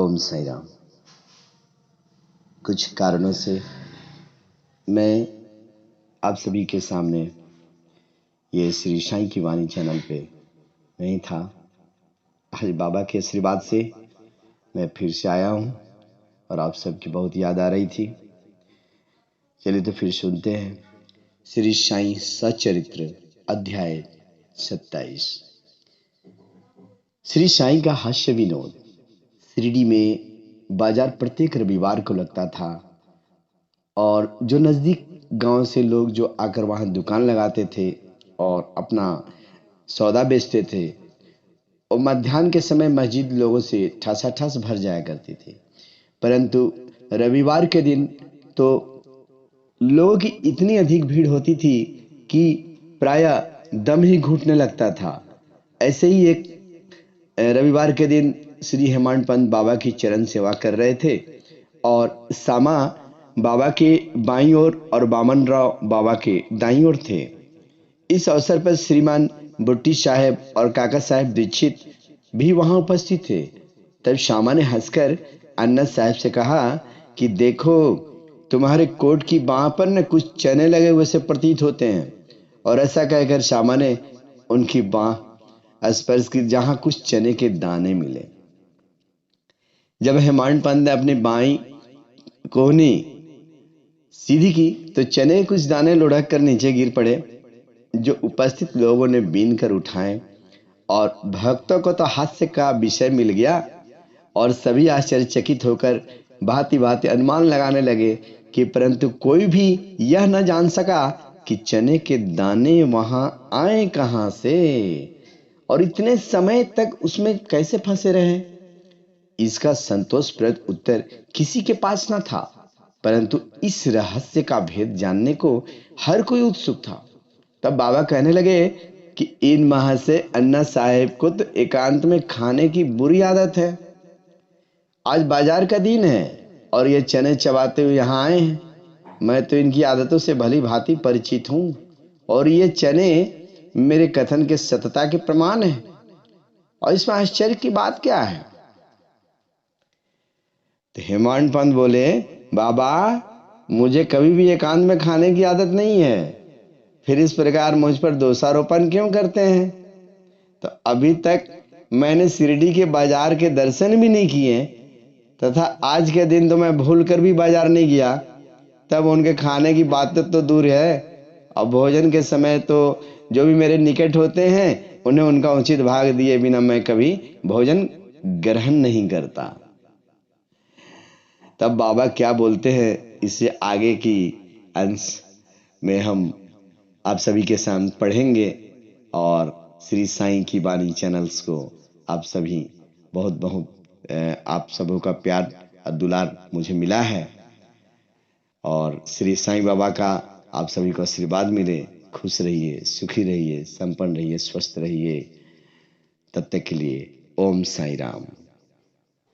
ओम साई राम। कुछ कारणों से मैं आप सभी के सामने ये श्री साईं की वाणी चैनल पे नहीं था। आज बाबा के आशीर्वाद से मैं फिर से आया हूँ और आप सबकी बहुत याद आ रही थी। चलिए तो फिर सुनते हैं श्री साईं सच्चरित्र अध्याय 27। श्री साईं का हास्य विनोद। शिरडी में बाजार प्रत्येक रविवार को लगता था और जो नज़दीक गांव से लोग जो आकर वहां दुकान लगाते थे और अपना सौदा बेचते थे, और मध्याह्न के समय मस्जिद लोगों से ठसाठस भर जाया करती थी। परंतु रविवार के दिन तो लोगों की इतनी अधिक भीड़ होती थी कि प्रायः दम ही घुटने लगता था। ऐसे ही एक रविवार के दिन श्री हेमांड पंत बाबा की चरण सेवा कर रहे थे और सामा बाबा के बाईं ओर और बामन राव बाबा के दाईं ओर थे। इस अवसर पर श्रीमान बुट्टी साहब और काका साहब दीक्षित भी वहां उपस्थित थे। तब श्यामा ने हंसकर अन्ना साहब से कहा कि देखो, तुम्हारे कोट की बाह पर न कुछ चने लगे हुए से प्रतीत होते हैं। और ऐसा कहकर श्यामा ने उनकी बाह स्पर्श की जहां कुछ चने के दाने मिले। जब हेमांड पंत ने अपनी बाईं कोहनी सीधी की तो चने कुछ दाने लुढ़क कर नीचे गिर पड़े, जो उपस्थित लोगों ने बीन कर उठाए और भक्तों को तो हास्य का विषय मिल गया और सभी आश्चर्यचकित होकर भांति भांति अनुमान लगाने लगे कि परंतु कोई भी यह न जान सका कि चने के दाने वहां आए कहां से और इतने समय तक उसमें कैसे फंसे रहे। इसका संतोषप्रद उत्तर किसी के पास न था, परंतु इस रहस्य का भेद जानने को हर कोई उत्सुक था। तब बाबा कहने लगे कि इन माह से अन्ना साहेब को तो एकांत में खाने की बुरी आदत है। आज बाजार का दिन है और ये चने चबाते हुए यहाँ आए हैं। मैं तो इनकी आदतों से भली भांति परिचित हूं और ये चने मेरे कथन के सत्यता के प्रमाण है। और इसमें आश्चर्य की बात क्या है? तो हेमांड पंत बोले, बाबा मुझे कभी भी एकांत में खाने की आदत नहीं है, फिर इस प्रकार मुझ पर दोषारोपण क्यों करते हैं? तो अभी तक मैंने शिरडी के बाजार के दर्शन भी नहीं किए तथा आज के दिन तो मैं भूल कर भी बाजार नहीं गया। तब उनके खाने की बात तो दूर है, और भोजन के समय तो जो भी मेरे निकट होते हैं उन्हें उनका उचित भाग दिए बिना मैं कभी भोजन ग्रहण नहीं करता। तब बाबा क्या बोलते हैं इससे आगे की अंश में हम आप सभी के सामने पढ़ेंगे। और श्री साईं की वाणी चैनल्स को आप सभी बहुत बहुत आप सबों का प्यार और दुलार मुझे मिला है और श्री साईं बाबा का आप सभी को आशीर्वाद मिले। खुश रहिए, सुखी रहिए, संपन्न रहिए, स्वस्थ रहिए। तब तक के लिए ओम साई राम।